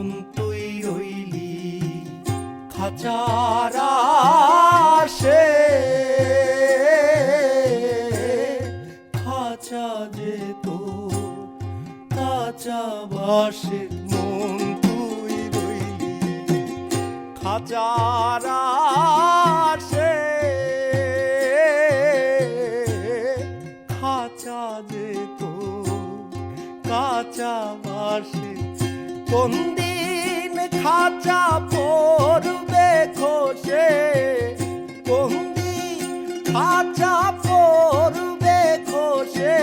মন তুই রইলি খাঁচার আশে, খাঁচা যে তো কাঁচা বাসে মন তুই রইলি খাঁচার আশে, খাঁচা যে তো কাঁচা বাসে। কোন দিন খাঁচা পড়বে খসে, কোন দিন খাঁচা পড়বে খসে,